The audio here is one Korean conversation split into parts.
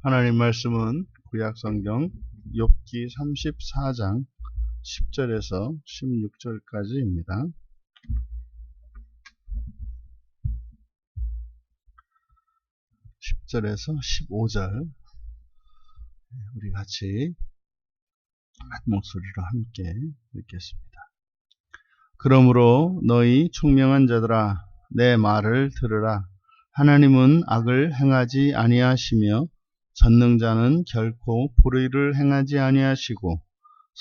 하나님 말씀은 구약성경 욥기 34장 10절에서 16절까지입니다. 10절에서 15절 우리 같이 한 목소리로 함께 읽겠습니다. 그러므로 너희 총명한 자들아 내 말을 들으라. 하나님은 악을 행하지 아니하시며 전능자는 결코 불의를 행하지 아니하시고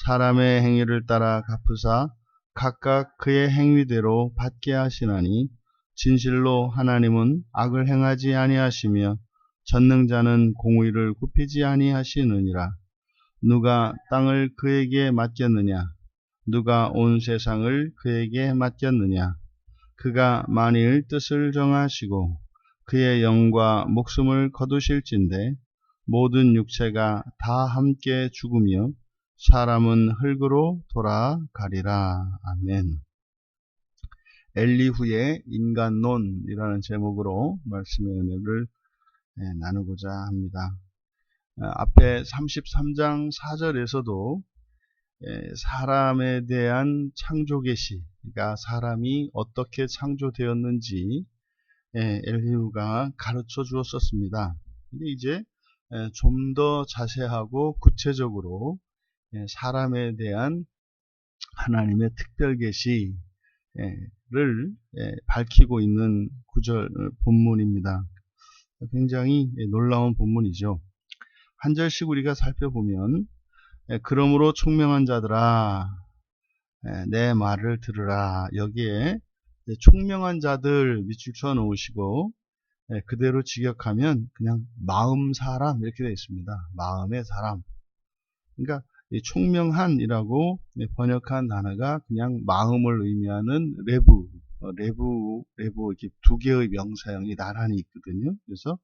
사람의 행위를 따라 갚으사 각각 그의 행위대로 받게 하시나니 진실로 하나님은 악을 행하지 아니하시며 전능자는 공의를 굽히지 아니하시느니라. 누가 땅을 그에게 맡겼느냐? 누가 온 세상을 그에게 맡겼느냐? 그가 만일 뜻을 정하시고 그의 영과 목숨을 거두실진대 모든 육체가 다 함께 죽으며 사람은 흙으로 돌아가리라. 아멘. 엘리후의 인간론이라는 제목으로 말씀의 은혜를 나누고자 합니다. 앞에 33장 4절에서도 사람에 대한 창조 계시, 그러니까 사람이 어떻게 창조되었는지 엘리후가 가르쳐 주었었습니다. 근데 이제 좀 더 자세하고 구체적으로 사람에 대한 하나님의 특별 계시를 밝히고 있는 구절 본문입니다. 굉장히 놀라운 본문이죠. 한 절씩 우리가 살펴보면 그러므로 총명한 자들아 내 말을 들으라. 여기에 총명한 자들 밑줄 쳐 놓으시고 그대로 직역하면 그냥 마음 사람 이렇게 되어 있습니다. 마음의 사람. 그러니까 이 총명한이라고 번역한 단어가 그냥 마음을 의미하는 레부 이렇게 두 개의 명사형이 나란히 있거든요. 그래서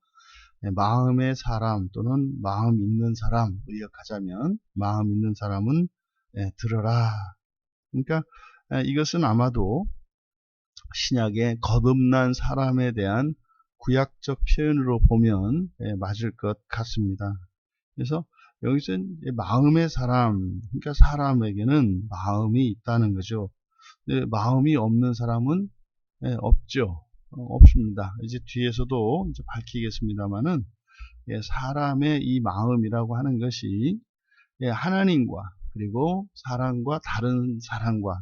마음의 사람 또는 마음 있는 사람 의역하자면 마음 있는 사람은 들어라. 그러니까 이것은 아마도 신약의 거듭난 사람에 대한 구약적 표현으로 보면 맞을 것 같습니다. 그래서 여기서 마음의 사람, 그러니까 사람에게는 마음이 있다는 거죠. 마음이 없는 사람은 없죠. 없습니다. 이제 뒤에서도 이제 밝히겠습니다만은 사람의 이 마음이라고 하는 것이 하나님과 그리고 사람과 다른 사람과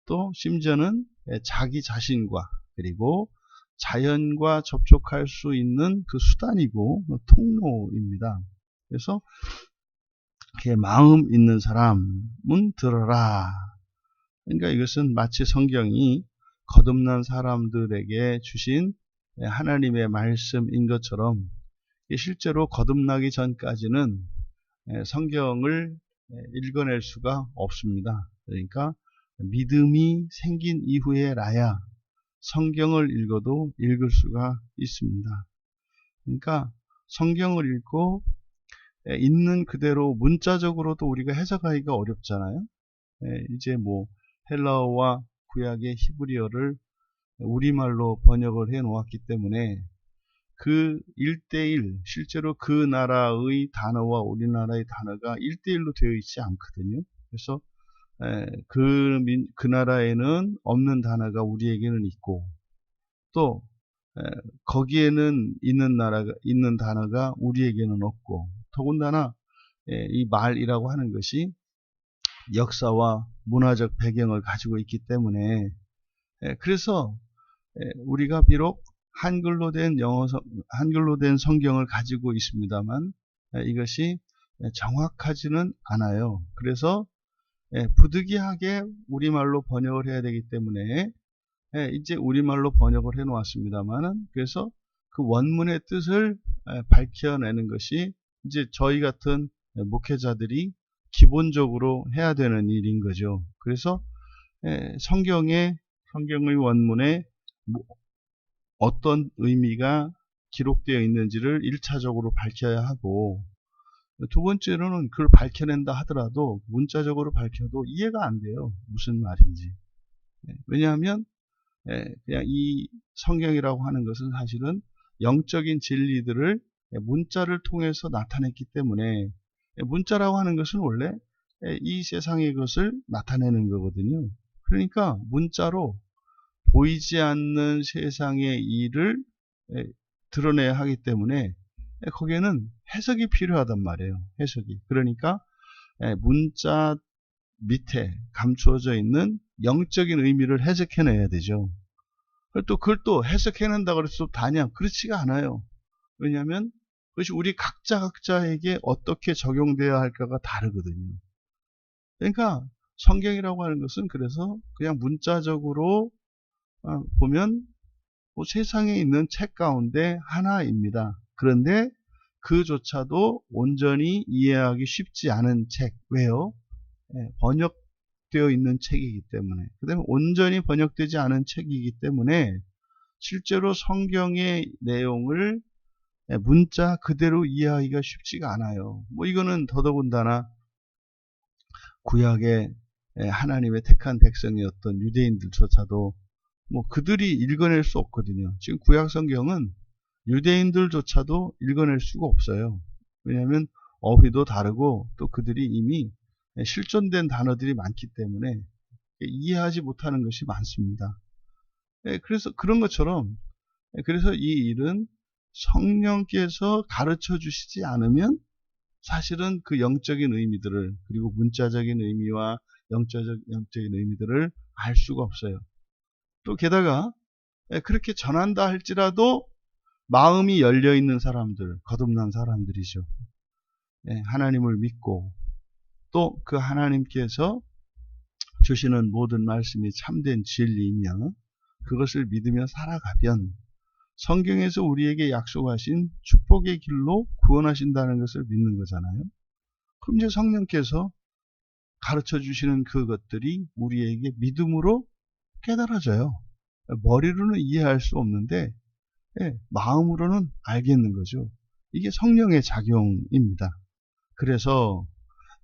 또 심지어는 자기 자신과 그리고 자연과 접촉할 수 있는 그 수단이고 통로입니다. 그래서 마음 있는 사람은 들어라. 그러니까 이것은 마치 성경이 거듭난 사람들에게 주신 하나님의 말씀인 것처럼 실제로 거듭나기 전까지는 성경을 읽어낼 수가 없습니다. 그러니까 믿음이 생긴 이후에라야 성경을 읽어도 읽을 수가 있습니다. 그러니까 성경을 읽고 있는 그대로 문자적으로도 우리가 해석하기가 어렵잖아요. 이제 뭐 헬라어와 구약의 히브리어를 우리말로 번역을 해 놓았기 때문에 그 1대1 실제로 그 나라의 단어와 우리나라의 단어가 1대1로 되어 있지 않거든요. 그래서 그 나라에는 없는 단어가 우리에게는 있고 또 거기에는 있는 단어가 우리에게는 없고 더군다나 이 말이라고 하는 것이 역사와 문화적 배경을 가지고 있기 때문에 그래서 우리가 비록 한글로 된 성경을 가지고 있습니다만 이것이 정확하지는 않아요. 그래서 부득이하게 우리말로 번역을 해야 되기 때문에 이제 우리말로 번역을 해 놓았습니다만은 그래서 그 원문의 뜻을 밝혀내는 것이 이제 저희 같은 목회자들이 기본적으로 해야 되는 일인 거죠. 그래서 성경의 원문에 어떤 의미가 기록되어 있는지를 1차적으로 밝혀야 하고 두 번째로는 그걸 밝혀낸다 하더라도 문자적으로 밝혀도 이해가 안 돼요. 무슨 말인지. 왜냐하면 그냥 이 성경이라고 하는 것은 사실은 영적인 진리들을 문자를 통해서 나타냈기 때문에 문자라고 하는 것은 원래 이 세상의 것을 나타내는 거거든요. 그러니까 문자로 보이지 않는 세상의 일을 드러내야 하기 때문에 거기에는 해석이 필요하단 말이에요. 해석이. 그러니까 문자 밑에 감추어져 있는 영적인 의미를 해석해내야 되죠. 그걸 또 해석해낸다고 해서 다냐? 그렇지가 않아요. 왜냐하면 그것이 우리 각자에게 어떻게 적용되어야 할까가 다르거든요. 그러니까 성경이라고 하는 것은 그래서 그냥 문자적으로 보면 세상에 있는 책 가운데 하나입니다. 그런데 그조차도 온전히 이해하기 쉽지 않은 책. 왜요? 번역되어 있는 책이기 때문에. 그 다음에 온전히 번역되지 않은 책이기 때문에 실제로 성경의 내용을 문자 그대로 이해하기가 쉽지가 않아요. 이거는 더더군다나 구약의 하나님의 택한 백성이었던 유대인들조차도 그들이 읽어낼 수 없거든요. 지금 구약 성경은 유대인들조차도 읽어낼 수가 없어요. 왜냐하면 어휘도 다르고 또 그들이 이미 실존된 단어들이 많기 때문에 이해하지 못하는 것이 많습니다. 그래서 그런 것처럼 그래서 이 일은 성령께서 가르쳐 주시지 않으면 사실은 그 영적인 의미들을 그리고 문자적인 의미와 영적인 의미들을 알 수가 없어요. 또 게다가 그렇게 전한다 할지라도 마음이 열려있는 사람들, 거듭난 사람들이죠. 하나님을 믿고 또 그 하나님께서 주시는 모든 말씀이 참된 진리이며 그것을 믿으며 살아가면 성경에서 우리에게 약속하신 축복의 길로 구원하신다는 것을 믿는 거잖아요. 그럼 이제 성령께서 가르쳐 주시는 그것들이 우리에게 믿음으로 깨달아져요. 머리로는 이해할 수 없는데 마음으로는 알겠는 거죠. 이게 성령의 작용입니다. 그래서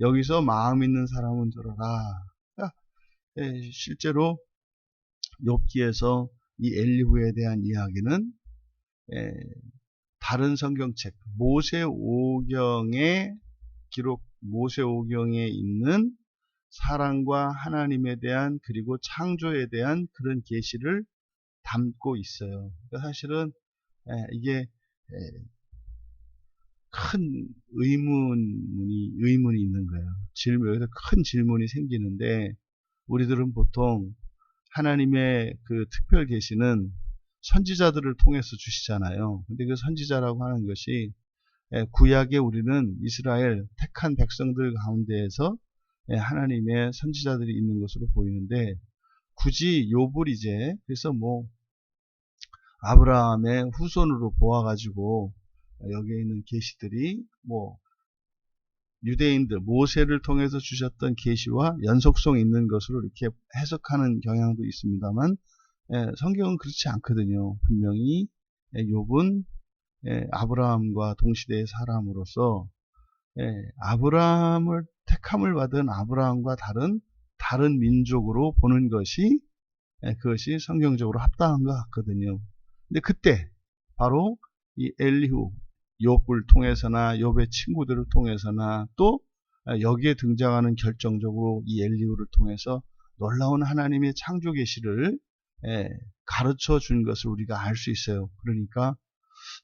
여기서 마음 있는 사람은 들어라. 실제로 욥기에서 이 엘리후에 대한 이야기는 다른 성경책 모세오경에 모세오경에 있는 사랑과 하나님에 대한 그리고 창조에 대한 그런 계시를 담고 있어요. 그러니까 사실은 이게 큰 의문이 있는 거예요. 여기서 큰 질문이 생기는데 우리들은 보통 하나님의 그 특별 계시는 선지자들을 통해서 주시잖아요. 근데 그 선지자라고 하는 것이 구약에 우리는 이스라엘 택한 백성들 가운데에서 하나님의 선지자들이 있는 것으로 보이는데 굳이 욥을 이제 그래서 아브라함의 후손으로 보아가지고 여기에 있는 계시들이 유대인들 모세를 통해서 주셨던 계시와 연속성 있는 것으로 이렇게 해석하는 경향도 있습니다만 성경은 그렇지 않거든요. 분명히 욥은 아브라함과 동시대의 사람으로서 아브라함을 택함을 받은 아브라함과 다른 민족으로 보는 것이 그것이 성경적으로 합당한 것 같거든요. 근데 그때 바로 이 엘리후 욥을 통해서나 욥의 친구들을 통해서나 또 여기에 등장하는 결정적으로 이 엘리후를 통해서 놀라운 하나님의 창조 계시를 가르쳐 준 것을 우리가 알 수 있어요. 그러니까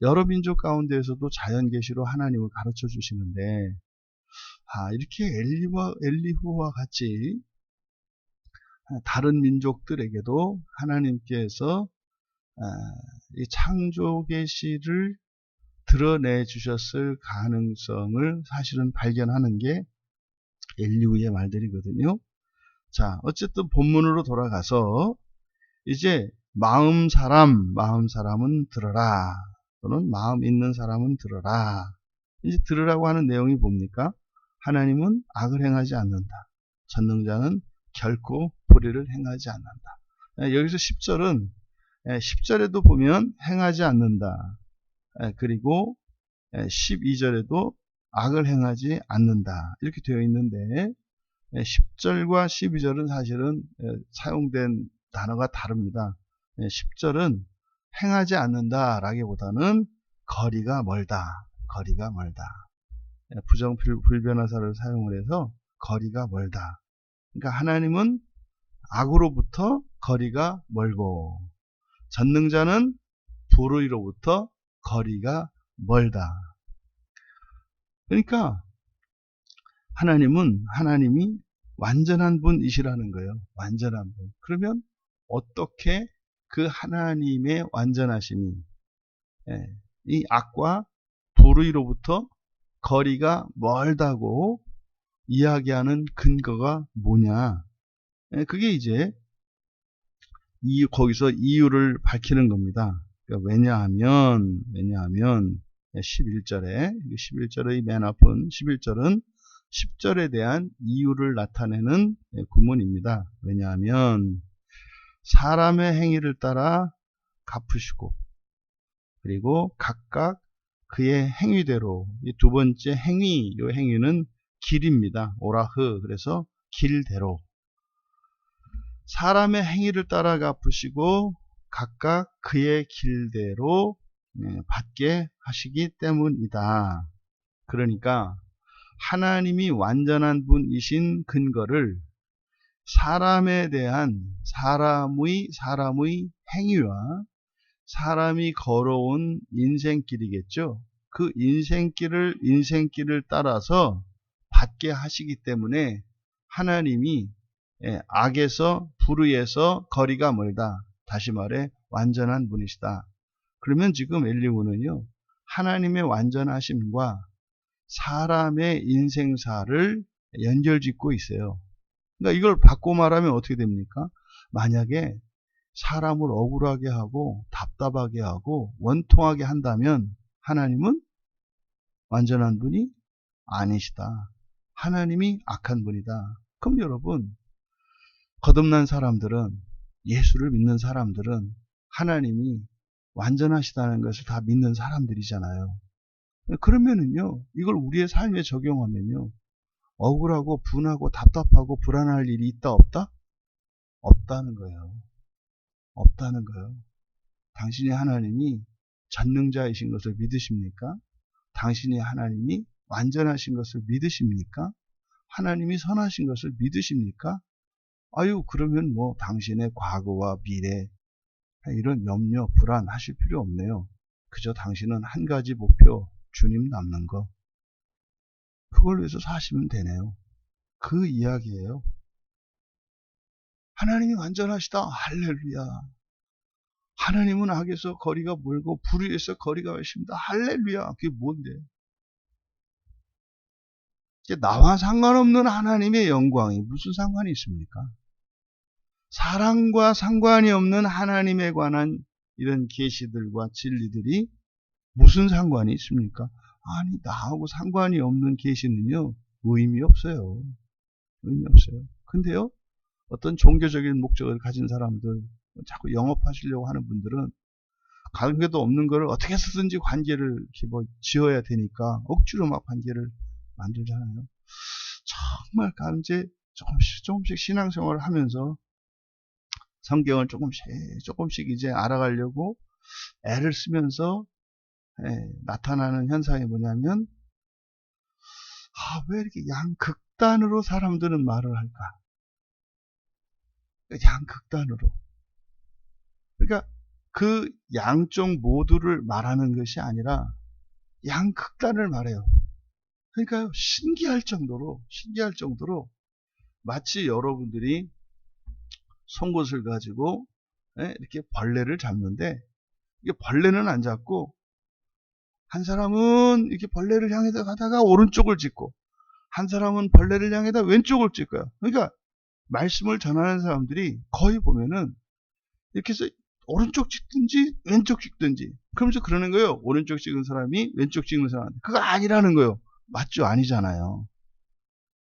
여러 민족 가운데에서도 자연 계시로 하나님을 가르쳐 주시는데 이렇게 엘리후와 같이 다른 민족들에게도 하나님께서 이 창조 계시를 드러내 주셨을 가능성을 사실은 발견하는 게 엘리후의 말들이거든요. 자, 어쨌든 본문으로 돌아가서 이제 마음 사람은 들어라. 또는 마음 있는 사람은 들어라. 이제 들으라고 하는 내용이 뭡니까? 하나님은 악을 행하지 않는다. 전능자는 결코 불의를 행하지 않는다. 여기서 10절에도 보면 행하지 않는다. 그리고 12절에도 악을 행하지 않는다. 이렇게 되어 있는데 10절과 12절은 사실은 사용된 단어가 다릅니다. 10절은 행하지 않는다 라기보다는 거리가 멀다 거리가 멀다. 부정불변화사를 사용을 해서 거리가 멀다. 그러니까 하나님은 악으로부터 거리가 멀고 전능자는 불의로부터 거리가 멀다. 그러니까 하나님이 완전한 분이시라는 거예요. 완전한 분. 그러면 어떻게 그 하나님의 완전하심이 이 악과 불의로부터 거리가 멀다고 이야기하는 근거가 뭐냐? 그게 이제 거기서 이유를 밝히는 겁니다. 그러니까 왜냐하면 11절의 맨 앞은 11절은 10절에 대한 이유를 나타내는 구문입니다. 왜냐하면 사람의 행위를 따라 갚으시고 그리고 각각 그의 행위대로 이 두 번째 행위, 이 행위는 길입니다. 오라흐, 그래서 길대로 사람의 행위를 따라 갚으시고 각각 그의 길대로 받게 하시기 때문이다. 그러니까 하나님이 완전한 분이신 근거를 사람에 대한 사람의 행위와 사람이 걸어온 인생길이겠죠. 그 인생길을 따라서 받게 하시기 때문에 하나님이 악에서 불의에서 거리가 멀다. 다시 말해 완전한 분이시다. 그러면 지금 엘리후는요, 하나님의 완전하심과 사람의 인생사를 연결짓고 있어요. 그러니까 이걸 바꿔 말하면 어떻게 됩니까? 만약에 사람을 억울하게 하고 답답하게 하고 원통하게 한다면 하나님은 완전한 분이 아니시다. 하나님이 악한 분이다. 그럼 여러분, 거듭난 사람들은, 예수를 믿는 사람들은 하나님이 완전하시다는 것을 다 믿는 사람들이잖아요. 그러면은요, 이걸 우리의 삶에 적용하면요, 억울하고 분하고 답답하고 불안할 일이 있다 없다? 없다는 거예요. 없다는 거예요. 당신의 하나님이 전능자이신 것을 믿으십니까? 당신의 하나님이 완전하신 것을 믿으십니까? 하나님이 선하신 것을 믿으십니까? 그러면 뭐 당신의 과거와 미래 이런 염려, 불안 하실 필요 없네요. 그저 당신은 한 가지 목표, 주님 남는 거. 그걸 위해서 사시면 되네요. 그 이야기예요. 하나님이 완전하시다. 할렐루야. 하나님은 악에서 거리가 멀고 불의에서 거리가 멀습니다. 할렐루야. 그게 뭔데? 나와 상관없는 하나님의 영광이 무슨 상관이 있습니까? 사랑과 상관이 없는 하나님에 관한 이런 계시들과 진리들이 무슨 상관이 있습니까? 아니, 나하고 상관이 없는 계시는요, 의미 없어요. 의미 없어요. 근데요, 어떤 종교적인 목적을 가진 사람들, 자꾸 영업하시려고 하는 분들은 관계도 없는 거를 어떻게 해서든지 관계를 이렇게 지어야 되니까 억지로 막 관계를 만들잖아요. 정말 이제 조금씩 신앙생활을 하면서 성경을 조금씩 이제 알아가려고 애를 쓰면서 나타나는 현상이 뭐냐면, 왜 이렇게 양극단으로 사람들은 말을 할까? 양극단으로. 그러니까 그 양쪽 모두를 말하는 것이 아니라 양극단을 말해요. 그러니까요, 신기할 정도로 마치 여러분들이 송곳을 가지고 이렇게 벌레를 잡는데, 이게 벌레는 안 잡고 한 사람은 이렇게 벌레를 향해서 가다가 오른쪽을 찍고 한 사람은 벌레를 향해서 왼쪽을 찍어요. 그러니까 말씀을 전하는 사람들이 거의 보면은 이렇게 해서 오른쪽 찍든지 왼쪽 찍든지 그러면서 그러는 거예요. 오른쪽 찍은 사람이 왼쪽 찍는 사람한테. 그거 아니라는 거예요. 맞죠? 아니잖아요.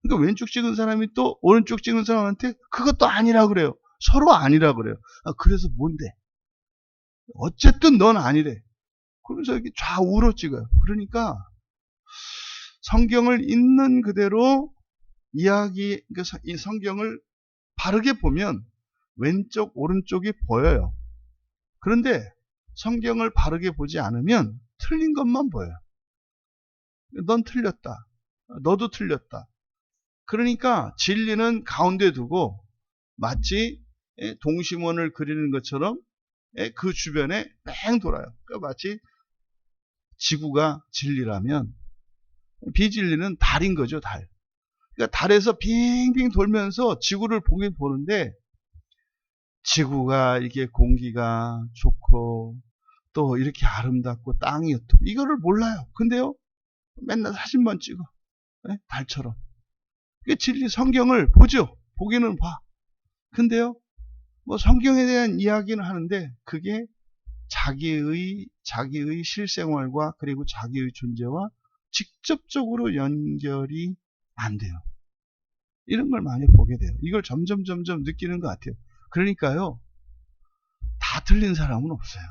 그러니까 왼쪽 찍은 사람이 또 오른쪽 찍은 사람한테 그것도 아니라 그래요. 서로 아니라 그래요. 그래서 뭔데? 어쨌든 넌 아니래. 그러면서 이렇게 좌우로 찍어요. 그러니까 성경을 있는 그대로 이 성경을 바르게 보면 왼쪽, 오른쪽이 보여요. 그런데 성경을 바르게 보지 않으면 틀린 것만 보여요. 넌 틀렸다. 너도 틀렸다. 그러니까 진리는 가운데 두고 마치 동심원을 그리는 것처럼 그 주변에 맹 돌아요. 그러니까 마치 지구가 진리라면 비진리는 달인 거죠, 달. 그러니까 달에서 빙빙 돌면서 지구를 보긴 보는데 지구가 이게 공기가 좋고 또 이렇게 아름답고 땅이 어떻고 이거를 몰라요. 근데요, 맨날 사진만 찍어. 달처럼. 그게 진리 성경을 보죠. 보기는 봐. 근데요, 뭐 성경에 대한 이야기는 하는데 그게 자기의 실생활과 그리고 자기의 존재와 직접적으로 연결이 안 돼요. 이런 걸 많이 보게 돼요. 이걸 점점 느끼는 것 같아요. 그러니까요, 다 틀린 사람은 없어요.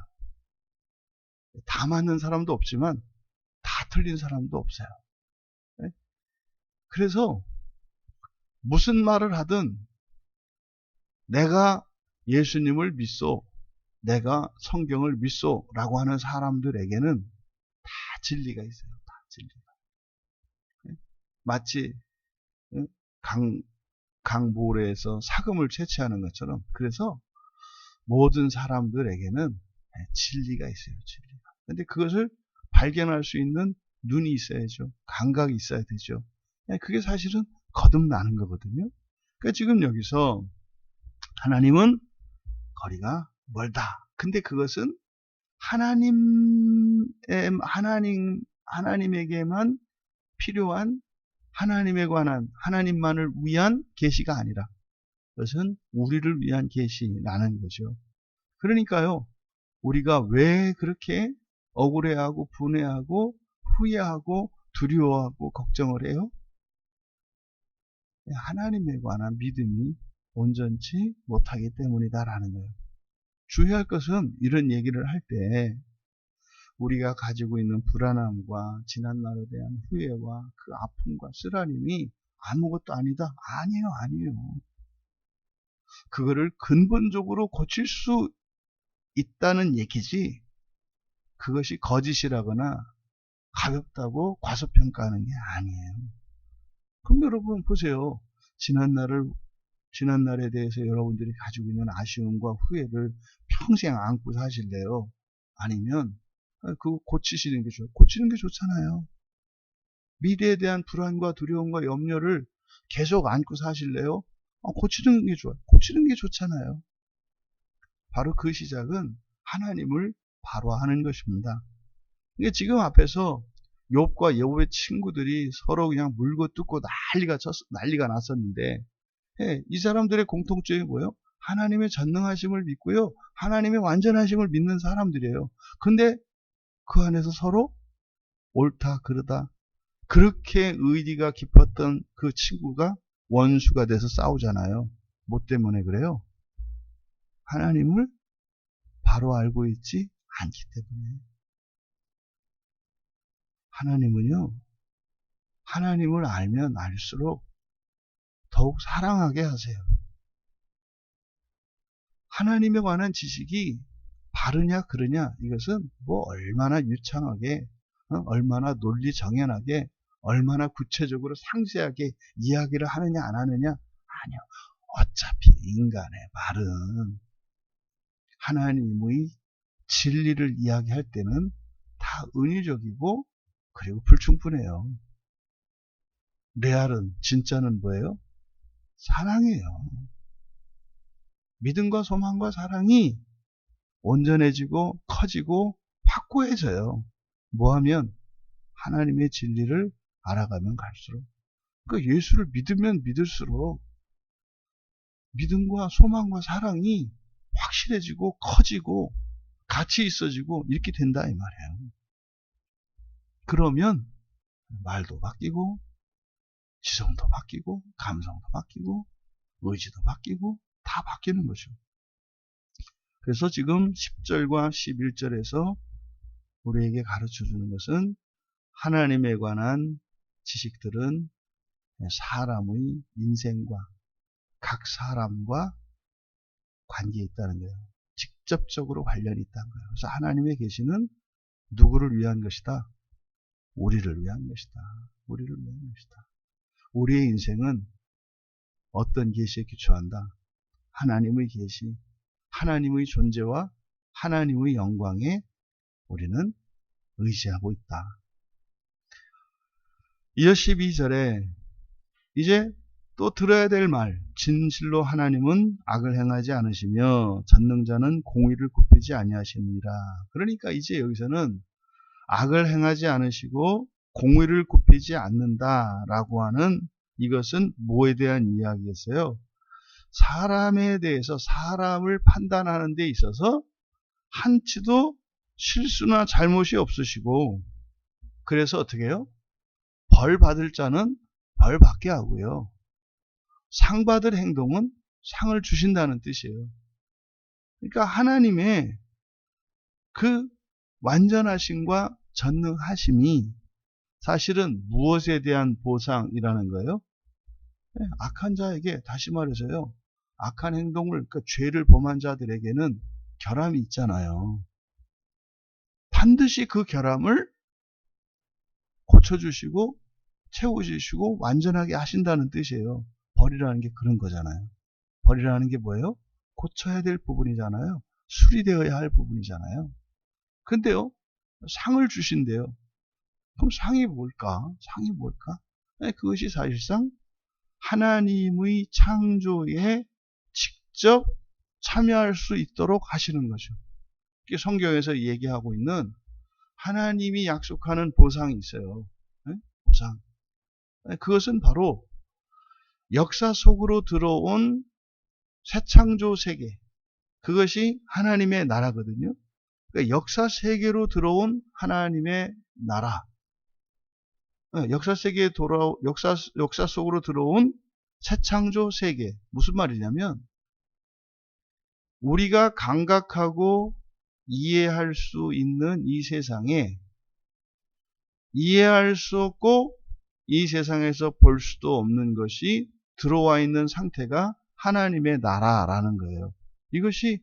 다 맞는 사람도 없지만 다 틀린 사람도 없어요. 그래서 무슨 말을 하든 내가 예수님을 믿소, 내가 성경을 믿소 라고 하는 사람들에게는 다 진리가 있어요. 다 진리가. 마치 강보레에서 사금을 채취하는 것처럼. 그래서 모든 사람들에게는 진리가 있어요. 진리가. 근데 그것을 발견할 수 있는 눈이 있어야죠. 감각이 있어야 되죠. 그게 사실은 거듭나는 거거든요. 그러니까 지금 여기서 하나님은 거리가 멀다. 근데 그것은 하나님에게만 필요한 하나님에 관한 하나님만을 위한 계시가 아니라 그것은 우리를 위한 계시라는 거죠. 그러니까요, 우리가 왜 그렇게 억울해하고 분해하고 후회하고 두려워하고 걱정을 해요? 하나님에 관한 믿음이 온전치 못하기 때문이다라는 거예요. 주의할 것은 이런 얘기를 할 때 우리가 가지고 있는 불안함과 지난날에 대한 후회와 그 아픔과 쓰라림이 아무것도 아니다. 아니에요. 그거를 근본적으로 고칠 수 있다는 얘기지 그것이 거짓이라거나 가볍다고 과소평가하는 게 아니에요. 그럼 여러분 보세요. 지난날에 대해서 여러분들이 가지고 있는 아쉬움과 후회를 평생 안고 사실래요? 아니면 그거 고치시는 게 좋아요. 고치는 게 좋잖아요. 미래에 대한 불안과 두려움과 염려를 계속 안고 사실래요? 고치는 게 좋아요. 고치는 게 좋잖아요. 바로 그 시작은 하나님을 바로 하는 것입니다. 이게 지금 앞에서 욥과 욥의 친구들이 서로 그냥 물고 뜯고 난리가 났었는데 이 사람들의 공통점이 뭐예요? 하나님의 전능하심을 믿고요. 하나님의 완전하심을 믿는 사람들이에요. 근데 그 안에서 서로 옳다 그르다 그렇게 의리가 깊었던 그 친구가 원수가 돼서 싸우잖아요. 뭐 때문에 그래요? 하나님을 바로 알고 있지 않기 때문에. 하나님은요, 하나님을 알면 알수록 더욱 사랑하게 하세요. 하나님에 관한 지식이 바르냐 그르냐 이것은 뭐 얼마나 유창하게 얼마나 논리정연하게 얼마나 구체적으로 상세하게 이야기를 하느냐 안 하느냐 아니요. 어차피 인간의 말은 하나님의 진리를 이야기할 때는 다 은유적이고 그리고 불충분해요. 레알은 진짜는 뭐예요? 사랑이에요. 믿음과 소망과 사랑이 온전해지고 커지고 확고해져요. 뭐하면 하나님의 진리를 알아가면 갈수록. 그러니까 예수를 믿으면 믿을수록 믿음과 소망과 사랑이 확실해지고 커지고 같이 있어지고 이렇게 된다 이 말이에요. 그러면 말도 바뀌고 지성도 바뀌고 감성도 바뀌고 의지도 바뀌고 다 바뀌는 거죠. 그래서 지금 10절과 11절에서 우리에게 가르쳐주는 것은 하나님에 관한 지식들은 사람의 인생과 각 사람과 관계에 있다는 거예요. 직접적으로 관련이 있다는 거예요. 그래서 하나님의 계시는 누구를 위한 것이다? 우리를 위한 것이다. 우리를 위한 것이다. 우리의 인생은 어떤 계시에 기초한다? 하나님의 계시, 하나님의 존재와 하나님의 영광에 우리는 의지하고 있다. 이어 12절에 이제 또 들어야 될 말, 진실로 하나님은 악을 행하지 않으시며 전능자는 공의를 굽히지 아니하시니라. 그러니까 이제 여기서는 악을 행하지 않으시고 공의를 굽히지 않는다라고 하는 이것은 뭐에 대한 이야기겠어요? 사람에 대해서 사람을 판단하는 데 있어서 한치도 실수나 잘못이 없으시고, 그래서 어떻게 해요? 벌 받을 자는 벌 받게 하고요. 상 받을 행동은 상을 주신다는 뜻이에요. 그러니까 하나님의 그 완전하심과 전능하심이 사실은 무엇에 대한 보상이라는 거예요? 악한 자에게, 다시 말해서요, 악한 행동을, 그러니까 죄를 범한 자들에게는 결함이 있잖아요. 반드시 그 결함을 고쳐주시고 채워주시고 완전하게 하신다는 뜻이에요. 벌이라는 게 그런 거잖아요. 벌이라는 게 뭐예요? 고쳐야 될 부분이잖아요. 수리되어야 할 부분이잖아요. 근데요, 상을 주신대요. 그럼 상이 뭘까? 상이 뭘까? 그것이 사실상 하나님의 창조에 직접 참여할 수 있도록 하시는 거죠. 이게 성경에서 얘기하고 있는 하나님이 약속하는 보상이 있어요. 보상. 그것은 바로 역사 속으로 들어온 새 창조 세계. 그것이 하나님의 나라거든요. 그러니까 역사 세계로 들어온 하나님의 나라. 역사 세계에 역사 속으로 들어온 새 창조 세계. 무슨 말이냐면, 우리가 감각하고 이해할 수 있는 이 세상에 이해할 수 없고 이 세상에서 볼 수도 없는 것이 들어와 있는 상태가 하나님의 나라라는 거예요. 이것이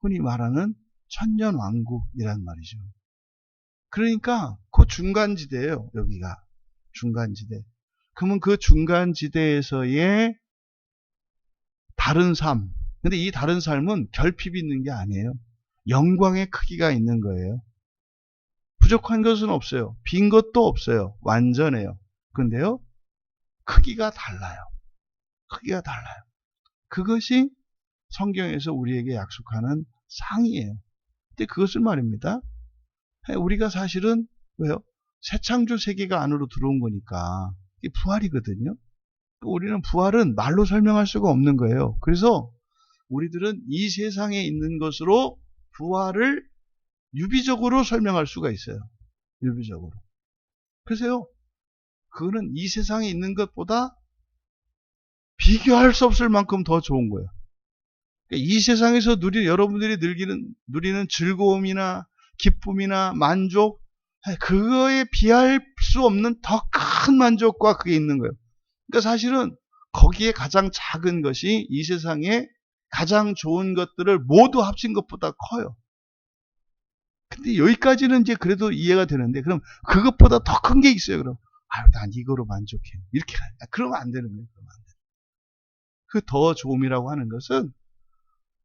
흔히 말하는 천년왕국이란 말이죠. 그러니까 그 중간지대예요. 여기가 중간지대. 그러면 그 중간지대에서의 다른 삶. 근데 이 다른 삶은 결핍이 있는 게 아니에요. 영광의 크기가 있는 거예요. 부족한 것은 없어요. 빈 것도 없어요. 완전해요. 근데요, 크기가 달라요. 크기가 달라요. 그것이 성경에서 우리에게 약속하는 상이에요. 근데 그것을 말입니다. 우리가 사실은 왜요? 새 창조 세계가 안으로 들어온 거니까 이게 부활이거든요. 우리는 부활은 말로 설명할 수가 없는 거예요. 그래서 우리들은 이 세상에 있는 것으로 부활을 유비적으로 설명할 수가 있어요. 유비적으로. 그래서요, 그거는 이 세상에 있는 것보다 비교할 수 없을 만큼 더 좋은 거예요. 그러니까 이 세상에서 여러분들이 누리는 즐거움이나 기쁨이나 만족, 그거에 비할 수 없는 더 큰 만족과 그게 있는 거예요. 그러니까 사실은 거기에 가장 작은 것이 이 세상에 가장 좋은 것들을 모두 합친 것보다 커요. 근데 여기까지는 이제 그래도 이해가 되는데, 그럼 그것보다 더 큰 게 있어요. 그럼 난 이거로 만족해. 이렇게 그러면 안 되는 거예요. 그 더 좋음이라고 하는 것은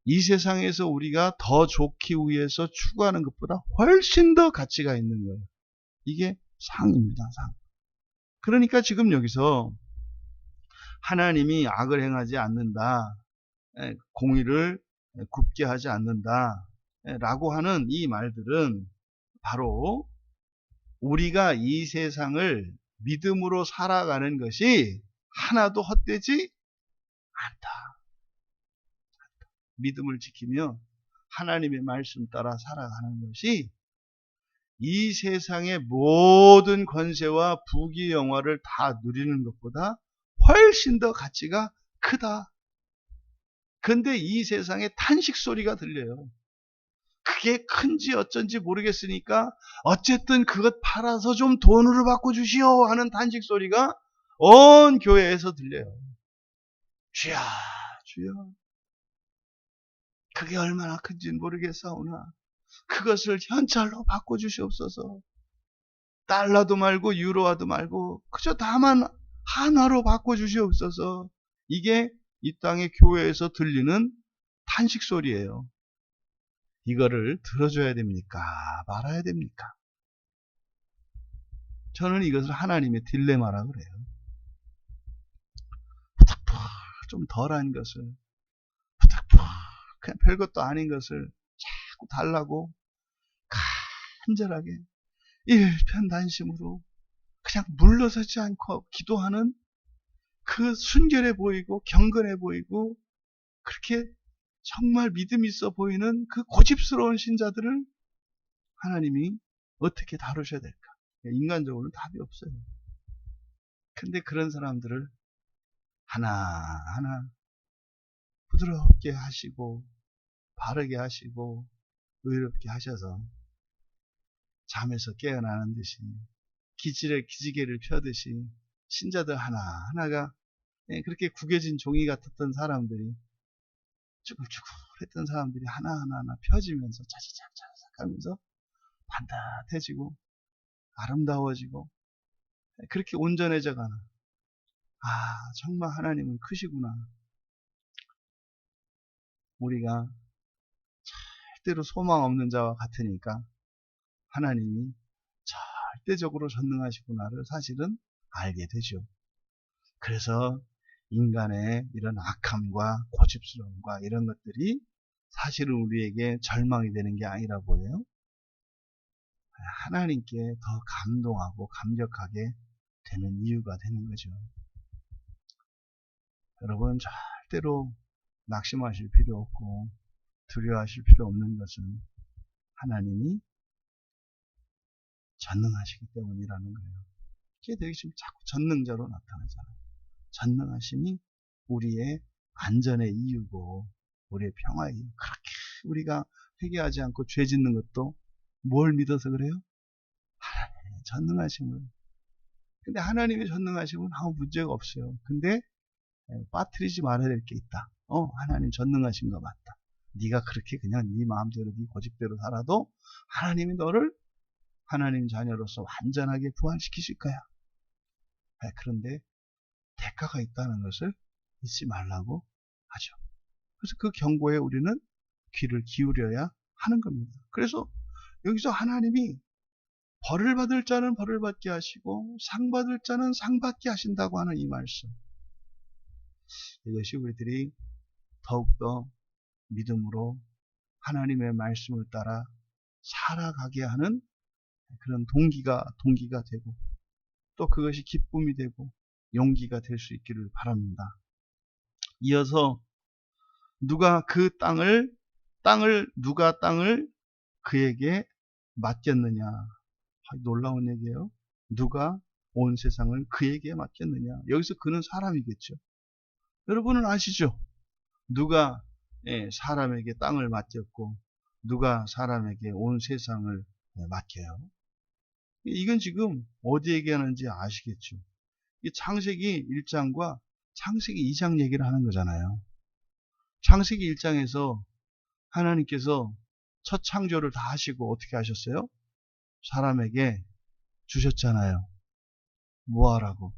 이 세상에서 우리가 더 좋기 위해서 추구하는 것보다 훨씬 더 가치가 있는 거예요. 이게 상입니다. 상. 그러니까 지금 여기서 하나님이 악을 행하지 않는다, 공의를 굽게 하지 않는다 라고 하는 이 말들은 바로 우리가 이 세상을 믿음으로 살아가는 것이 하나도 헛되지 않다. 믿음을 지키며 하나님의 말씀 따라 살아가는 것이 이 세상의 모든 권세와 부귀 영화를 다 누리는 것보다 훨씬 더 가치가 크다. 근데 이 세상에 탄식 소리가 들려요. 그게 큰지 어쩐지 모르겠으니까 어쨌든 그것 팔아서 좀 돈으로 바꿔주시오 하는 탄식 소리가 온 교회에서 들려요. 주야, 주여. 그게 얼마나 큰지는 모르겠사오나 그것을 현찰로 바꿔주시옵소서. 달러도 말고 유로화도 말고 그저 다만 한화로 바꿔주시옵소서. 이게 이 땅의 교회에서 들리는 탄식 소리예요. 이거를 들어줘야 됩니까? 말아야 됩니까? 저는 이것을 하나님의 딜레마라 그래요. 좀 덜한 것을, 그냥 별것도 아닌 것을 자꾸 달라고 간절하게 일편단심으로 그냥 물러서지 않고 기도하는 그 순결해 보이고 경건해 보이고 그렇게 정말 믿음 있어 보이는 그 고집스러운 신자들을 하나님이 어떻게 다루셔야 될까? 인간적으로는 답이 없어요. 근데 그런 사람들을 하나하나 부드럽게 하시고 바르게 하시고 의롭게 하셔서 잠에서 깨어나는 듯이 기지개를 펴듯이 신자들 하나하나가 그렇게 구겨진 종이 같았던 사람들이 쭈글쭈글했던 사람들이 하나하나 펴지면서 차차차차차 하면서 반듯해지고 아름다워지고 그렇게 온전해져 가는, 정말 하나님은 크시구나. 우리가 절대로 소망 없는 자와 같으니까 하나님이 절대적으로 전능하시구나를 사실은 알게 되죠. 그래서 인간의 이런 악함과 고집스러움과 이런 것들이 사실은 우리에게 절망이 되는 게 아니라 뭐예요? 하나님께 더 감동하고 감격하게 되는 이유가 되는 거죠. 여러분 절대로 낙심하실 필요 없고 두려워하실 필요 없는 것은 하나님이 전능하시기 때문이라는 거예요. 이게 되게 지금 자꾸 전능자로 나타나잖아요. 전능하심이 우리의 안전의 이유고 우리의 평화의 이유. 그렇게 우리가 회개하지 않고 죄 짓는 것도 뭘 믿어서 그래요? 하나님의 전능하심을. 근데 하나님의 전능하심은 아무 문제가 없어요. 근데 빠뜨리지 말아야 될 게 있다. 하나님 전능하신 거 맞다. 네가 그렇게 그냥 네 마음대로 네 고집대로 살아도 하나님이 너를 하나님 자녀로서 완전하게 부활시키실 거야. 그런데 대가가 있다는 것을 잊지 말라고 하죠. 그래서 그 경고에 우리는 귀를 기울여야 하는 겁니다. 그래서 여기서 하나님이 벌을 받을 자는 벌을 받게 하시고 상 받을 자는 상 받게 하신다고 하는 이 말씀. 이것이 우리들이 더욱더 믿음으로 하나님의 말씀을 따라 살아가게 하는 그런 동기가 되고 또 그것이 기쁨이 되고 용기가 될 수 있기를 바랍니다. 이어서 누가 땅을 그에게 맡겼느냐. 놀라운 얘기예요. 누가 온 세상을 그에게 맡겼느냐. 여기서 그는 사람이겠죠. 여러분은 아시죠? 누가 사람에게 땅을 맡겼고 누가 사람에게 온 세상을 맡겨요. 이건 지금 어디 얘기하는지 아시겠죠? 이 창세기 1장과 창세기 2장 얘기를 하는 거잖아요. 창세기 1장에서 하나님께서 첫 창조를 다 하시고 어떻게 하셨어요? 사람에게 주셨잖아요. 뭐하라고?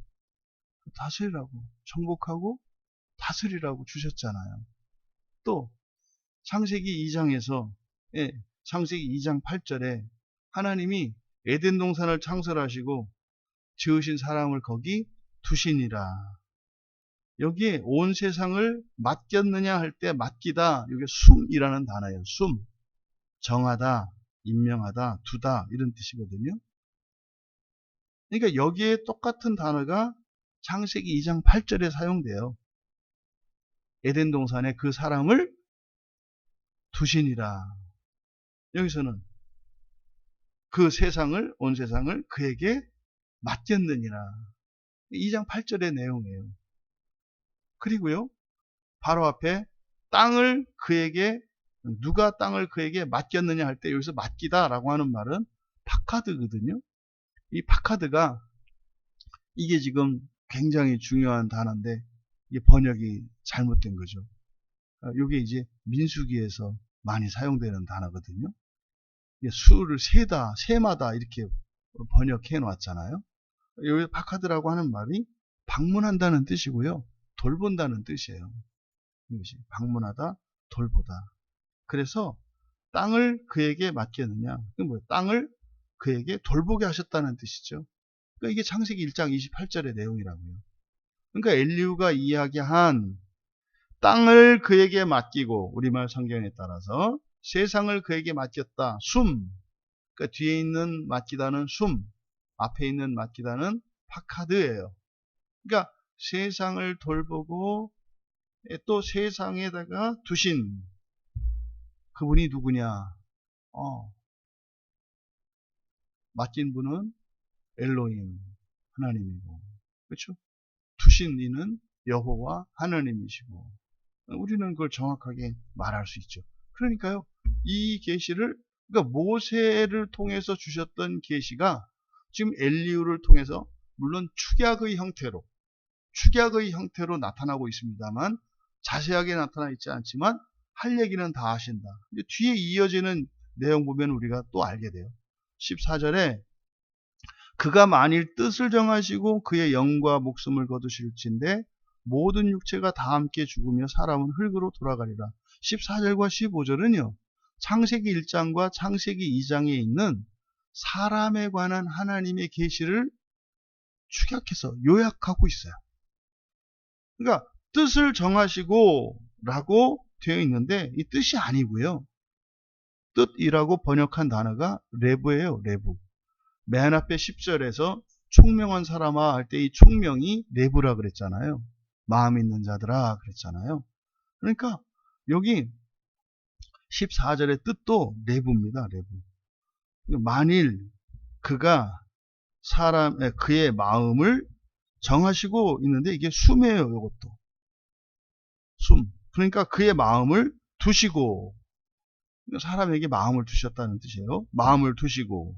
다스리라고, 정복하고 다스리라고 주셨잖아요. 또 창세기 2장에서 창세기 2장 8절에 하나님이 에덴 동산을 창설하시고 지으신 사람을 거기 두시니라. 여기에 온 세상을 맡겼느냐 할 때 맡기다, 이게 숨이라는 단어예요. 숨. 정하다, 임명하다, 두다 이런 뜻이거든요. 그러니까 여기에 똑같은 단어가 창세기 2장 8절에 사용돼요. 에덴 동산에 그 사람을 두시니라. 여기서는 그 세상을, 온 세상을 그에게 맡겼느니라. 2장 8절의 내용이에요. 그리고요, 바로 앞에 땅을 그에게, 누가 땅을 그에게 맡겼느냐 할 때 여기서 맡기다 라고 하는 말은 파카드거든요. 이 파카드가 이게 지금 굉장히 중요한 단어인데 이게 번역이 잘못된 거죠. 이게 이제 민수기에서 많이 사용되는 단어거든요. 수를 세다, 세마다 이렇게 번역해 놨잖아요. 여기 파카드라고 하는 말이 방문한다는 뜻이고요. 돌본다는 뜻이에요. 이것이 방문하다, 돌보다. 그래서 땅을 그에게 맡겼느냐. 그게 뭐예요? 땅을 그에게 돌보게 하셨다는 뜻이죠. 그러니까 이게 창세기 1장 28절의 내용이라고요. 그러니까 엘리후가 이야기한 땅을 그에게 맡기고, 우리말 성경에 따라서 세상을 그에게 맡겼다. 그러니까 뒤에 있는 맡기다는 앞에 있는 맡기다는 파카드예요. 그러니까 세상을 돌보고 또 세상에다가 두신 그분이 누구냐? 맡긴 분은 엘로힘, 하나님이고, 그렇죠? 두신 이는 여호와 하나님이시고, 우리는 그걸 정확하게 말할 수 있죠. 그러니까요, 이 계시를, 그러니까 모세를 통해서 주셨던 계시가 지금 엘리후를 통해서 물론 축약의 형태로 나타나고 있습니다만, 자세하게 나타나 있지 않지만 할 얘기는 다 하신다. 뒤에 이어지는 내용 보면 우리가 또 알게 돼요. 14절에 그가 만일 뜻을 정하시고 그의 영과 목숨을 거두실진데 모든 육체가 다 함께 죽으며 사람은 흙으로 돌아가리라. 14절과 15절은요. 창세기 1장과 창세기 2장에 있는 사람에 관한 하나님의 계시를 축약해서 요약하고 있어요. 그러니까 뜻을 정하시고 라고 되어 있는데 이 뜻이 아니고요. 뜻이라고 번역한 단어가 레브예요. 레브. 맨 앞에 10절에서 총명한 사람아 할 때 이 총명이 레브라 그랬잖아요. 마음 있는 자들아 그랬잖아요. 그러니까 여기 14절의 뜻도 레브입니다. 레브. 만일 그가 그의 마음을 정하시고 있는데 이게 숨이에요. 이것도. 숨. 그러니까 그의 마음을 두시고, 사람에게 마음을 두셨다는 뜻이에요. 마음을 두시고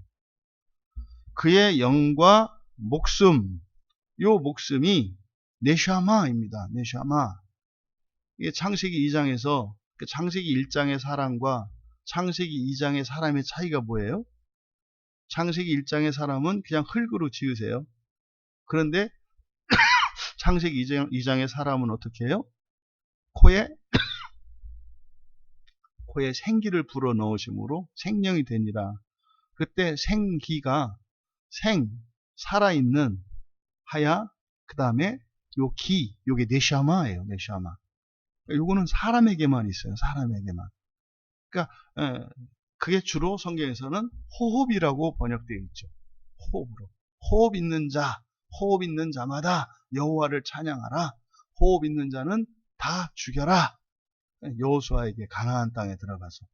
그의 영과 목숨, 요 목숨이 네샤마입니다. 네샤마. 이게 창세기 2장에서 창세기 1장의 사람과 창세기 2장의 사람의 차이가 뭐예요? 창세기 1장의 사람은 그냥 흙으로 지으세요. 그런데 창세기 2장의 사람은 어떻게 해요? 코에 생기를 불어 넣으심으로 생명이 되니라. 그때 생기가 살아있는 하야, 그 다음에 요게 네샤마예요. 네샤마. 요거는 사람에게만 있어요. 사람에게만. 그러니까 그게 주로 성경에서는 호흡이라고 번역되어 있죠. 호흡으로. 호흡 있는 자마다 여호와를 찬양하라. 호흡 있는 자는 다 죽여라. 여호수아에게 가나안 땅에 들어가서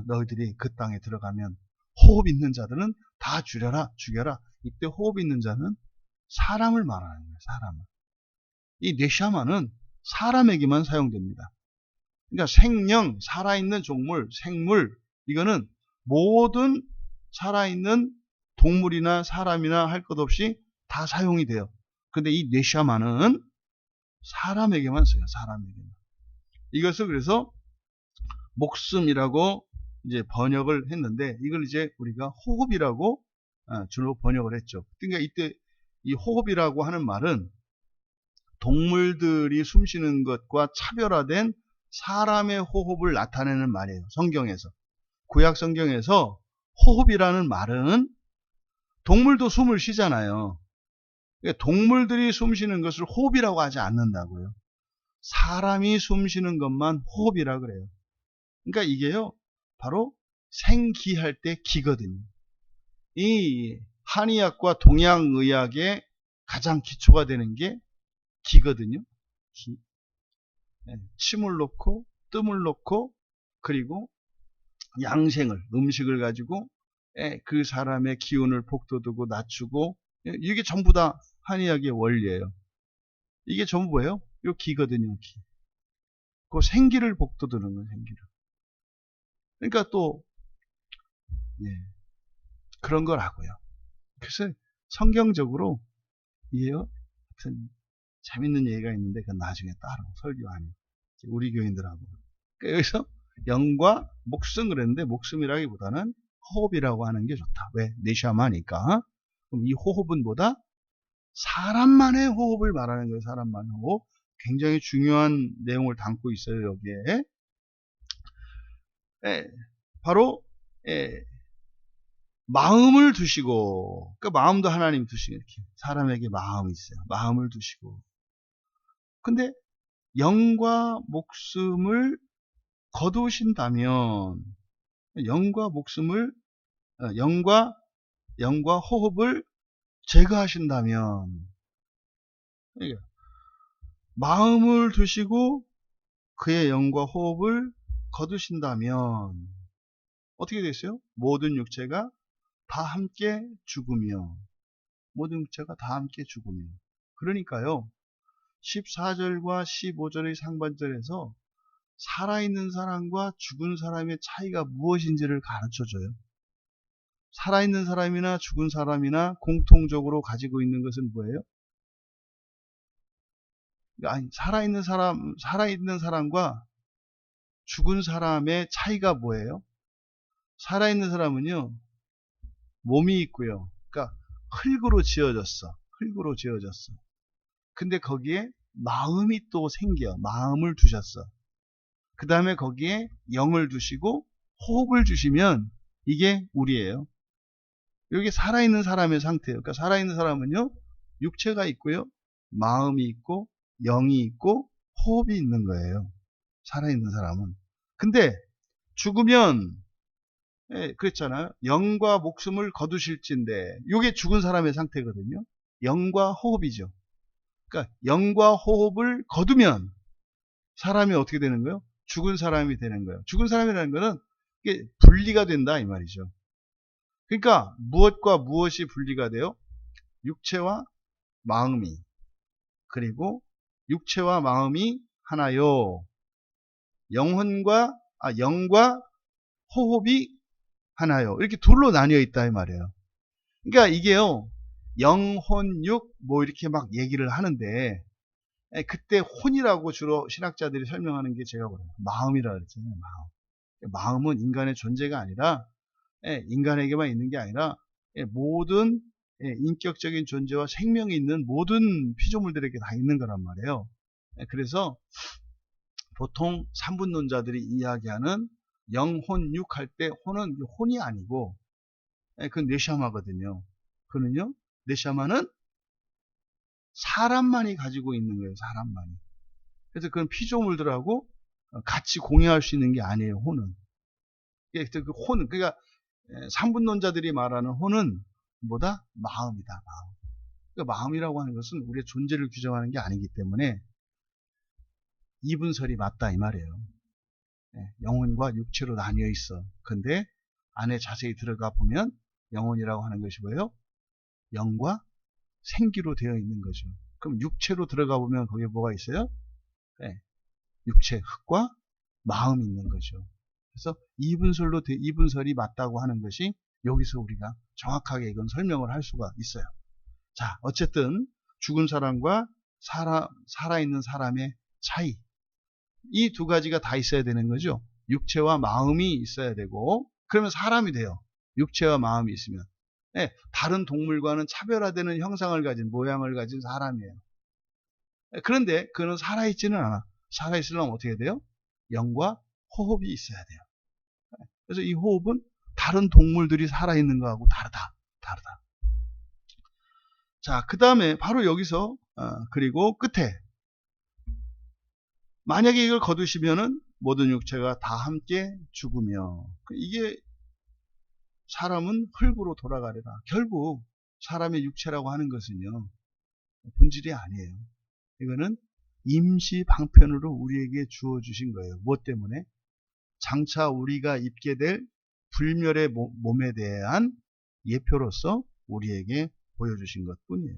너희들이 그 땅에 들어가면 호흡 있는 자들은 다 죽여라. 이때 호흡 있는 자는 사람을 말하는 거예요. 사람을. 이 네샤마는 사람에게만 사용됩니다. 그러니까 생명, 살아있는 종물, 생물, 이거는 모든 살아있는 동물이나 사람이나 할 것 없이 다 사용이 돼요. 근데 이 네샤마는 사람에게만 써요. 사람에게만. 이것을 그래서 목숨이라고 이제 번역을 했는데, 이걸 이제 우리가 호흡이라고 주로 번역을 했죠. 그러니까 이때 이 호흡이라고 하는 말은 동물들이 숨쉬는 것과 차별화된 사람의 호흡을 나타내는 말이에요. 성경에서. 구약 성경에서 호흡이라는 말은 동물도 숨을 쉬잖아요. 동물들이 숨쉬는 것을 호흡이라고 하지 않는다고요. 사람이 숨쉬는 것만 호흡이라 그래요. 그러니까 이게요, 바로 생기할 때 기거든요. 이 한의학과 동양의학의 가장 기초가 되는 게 기거든요. 기. 침을 놓고 뜸을 놓고 그리고 양생을, 음식을 가지고 그 사람의 기운을 북돋우고 낮추고, 이게 전부 다 한의학의 원리예요. 이게 전부 뭐예요? 요 기거든요. 기. 그 생기를 북돋우는 거예요. 생기를. 그러니까 또 그런 걸 하고요. 그래서 성경적으로 이에요. 재밌는 얘기가 있는데 그건 나중에 따로 설교 아니에요. 우리 교인들하고. 그러니까 여기서 영과 목숨 그랬는데 목숨이라기보다는 호흡이라고 하는 게 좋다. 왜? 네샤마니까. 그럼 이 호흡은 뭐다? 사람만의 호흡을 말하는 거예요. 사람만의 호흡. 굉장히 중요한 내용을 담고 있어요. 여기에. 예, 바로 마음을 두시고, 그러니까 마음도 하나님 두시고, 이렇게 사람에게 마음이 있어요. 마음을 두시고. 근데 영과 목숨을 거두신다면, 영과 목숨을 영과 호흡을 제거하신다면, 그러니까 마음을 두시고 그의 영과 호흡을 거두신다면 어떻게 됐어요? 모든 육체가 다 함께 죽으며, 모든 육체가 다 함께 죽으며. 그러니까요, 14절과 15절의 상반절에서 살아있는 사람과 죽은 사람의 차이가 무엇인지를 가르쳐줘요. 살아있는 사람이나 죽은 사람이나 공통적으로 가지고 있는 것은 뭐예요? 아니, 살아있는 사람과 죽은 사람의 차이가 뭐예요? 살아있는 사람은요, 몸이 있고요. 그러니까 흙으로 지어졌어. 흙으로 지어졌어. 근데 거기에 마음이 또 생겨. 마음을 두셨어. 그 다음에 거기에 영을 두시고 호흡을 주시면 이게 우리예요. 여기 살아있는 사람의 상태예요. 그러니까 살아있는 사람은요, 육체가 있고요, 마음이 있고, 영이 있고, 호흡이 있는 거예요. 살아있는 사람은. 근데 죽으면, 그랬잖아요. 영과 목숨을 거두실진데, 이게 죽은 사람의 상태거든요. 영과 호흡이죠. 그러니까 영과 호흡을 거두면 사람이 어떻게 되는 거예요? 죽은 사람이 되는 거예요. 죽은 사람이라는 거는 이게 분리가 된다 이 말이죠. 그러니까 무엇과 무엇이 분리가 돼요? 육체와 마음이. 그리고 육체와 마음이 하나요. 영과 호흡이 하나요. 이렇게 둘로 나뉘어 있다 이 말이에요. 그러니까 이게요, 영혼, 육 뭐 이렇게 막 얘기를 하는데, 그때 혼이라고 주로 신학자들이 설명하는 게 제가 뭐래요? 마음이라 그랬잖아요. 마음은 인간의 존재가 아니라, 인간에게만 있는 게 아니라 모든 인격적인 존재와 생명이 있는 모든 피조물들에게 다 있는 거란 말이에요. 그래서 보통 삼분론자들이 이야기하는 영혼, 육 할 때 혼은 혼이 아니고 그건 네샤마거든요. 그는요, 네샤마는 사람만이 가지고 있는 거예요. 사람만이. 그래서 그건 피조물들하고 같이 공유할 수 있는 게 아니에요. 혼은. 그 혼은, 그러니까 삼분론자들이 말하는 혼은 뭐다? 마음이다. 마음. 그러니까 마음이라고 하는 것은 우리의 존재를 규정하는 게 아니기 때문에 이분설이 맞다 이 말이에요. 영혼과 육체로 나뉘어 있어. 근데 안에 자세히 들어가 보면 영혼이라고 하는 것이 뭐예요? 영과 생기로 되어 있는 거죠. 그럼 육체로 들어가 보면 거기에 뭐가 있어요? 육체, 흙과 마음이 있는 거죠. 그래서 이분설이 맞다고 하는 것이 여기서 우리가 정확하게 이건 설명을 할 수가 있어요. 자, 어쨌든 죽은 사람과 살아있는 사람의 차이, 이 두 가지가 다 있어야 되는 거죠. 육체와 마음이 있어야 되고, 그러면 사람이 돼요. 육체와 마음이 있으면. 다른 동물과는 차별화되는 형상을 가진, 모양을 가진 사람이에요. 그런데 그는 살아있지는 않아. 살아있으려면 어떻게 돼요? 영과 호흡이 있어야 돼요. 그래서 이 호흡은 다른 동물들이 살아있는 거하고 다르다. 자, 그 다음에 바로 여기서 그리고 끝에 만약에 이걸 거두시면은 모든 육체가 다 함께 죽으며, 이게 사람은 흙으로 돌아가리라. 결국 사람의 육체라고 하는 것은요, 본질이 아니에요. 이거는 임시 방편으로 우리에게 주어 주신 거예요. 무엇 때문에? 장차 우리가 입게 될 불멸의 몸에 대한 예표로서 우리에게 보여주신 것 뿐이에요.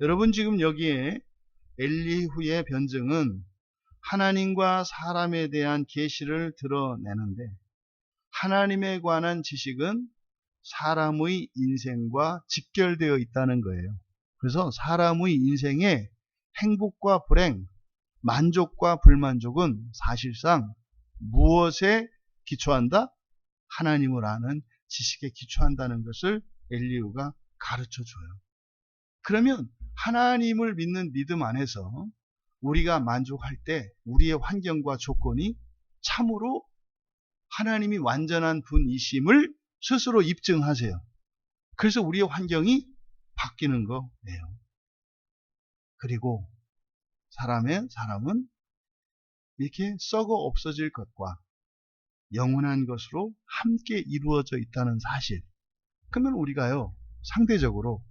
여러분, 지금 여기에 엘리후의 변증은 하나님과 사람에 대한 계시를 드러내는데, 하나님에 관한 지식은 사람의 인생과 직결되어 있다는 거예요. 그래서 사람의 인생에 행복과 불행, 만족과 불만족은 사실상 무엇에 기초한다? 하나님을 아는 지식에 기초한다는 것을 엘리후가 가르쳐 줘요. 그러면 하나님을 믿는 믿음 안에서 우리가 만족할 때 우리의 환경과 조건이 참으로 하나님이 완전한 분이심을 스스로 입증하세요. 그래서 우리의 환경이 바뀌는 거예요. 그리고 사람은 이렇게 썩어 없어질 것과 영원한 것으로 함께 이루어져 있다는 사실. 그러면 우리가요, 상대적으로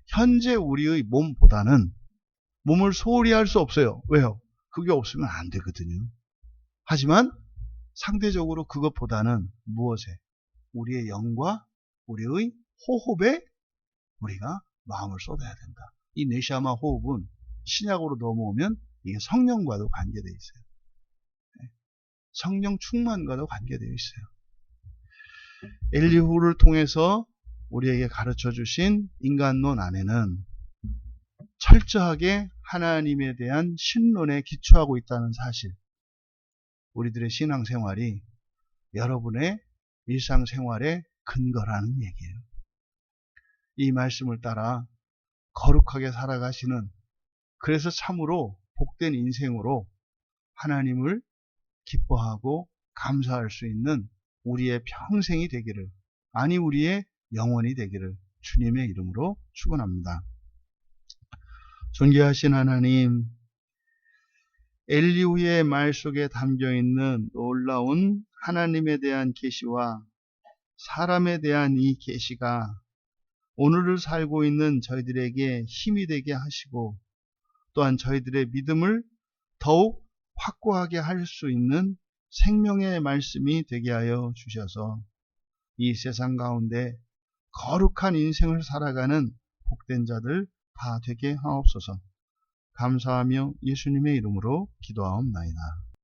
현재 우리의 몸보다는 몸을 소홀히 할 수 없어요. 왜요? 그게 없으면 안 되거든요. 하지만 상대적으로 그것보다는 무엇에? 우리의 영과 우리의 호흡에 우리가 마음을 쏟아야 된다. 이 네시아마 호흡은 신약으로 넘어오면 이게 성령과도 관계되어 있어요. 성령 충만과도 관계되어 있어요. 엘리후를 통해서 우리에게 가르쳐 주신 인간론 안에는 철저하게 하나님에 대한 신론에 기초하고 있다는 사실. 우리들의 신앙생활이 여러분의 일상생활의 근거라는 얘기예요. 이 말씀을 따라 거룩하게 살아가시는, 그래서 참으로 복된 인생으로 하나님을 기뻐하고 감사할 수 있는 우리의 평생이 되기를, 아니 우리의 영원이 되기를 주님의 이름으로 축원합니다. 존귀하신 하나님, 엘리후의 말 속에 담겨있는 놀라운 하나님에 대한 계시와 사람에 대한 이 계시가 오늘을 살고 있는 저희들에게 힘이 되게 하시고, 또한 저희들의 믿음을 더욱 확고하게 할 수 있는 생명의 말씀이 되게 하여 주셔서 이 세상 가운데 거룩한 인생을 살아가는 복된 자들 다 되게 하옵소서. 감사하며 예수님의 이름으로 기도하옵나이다.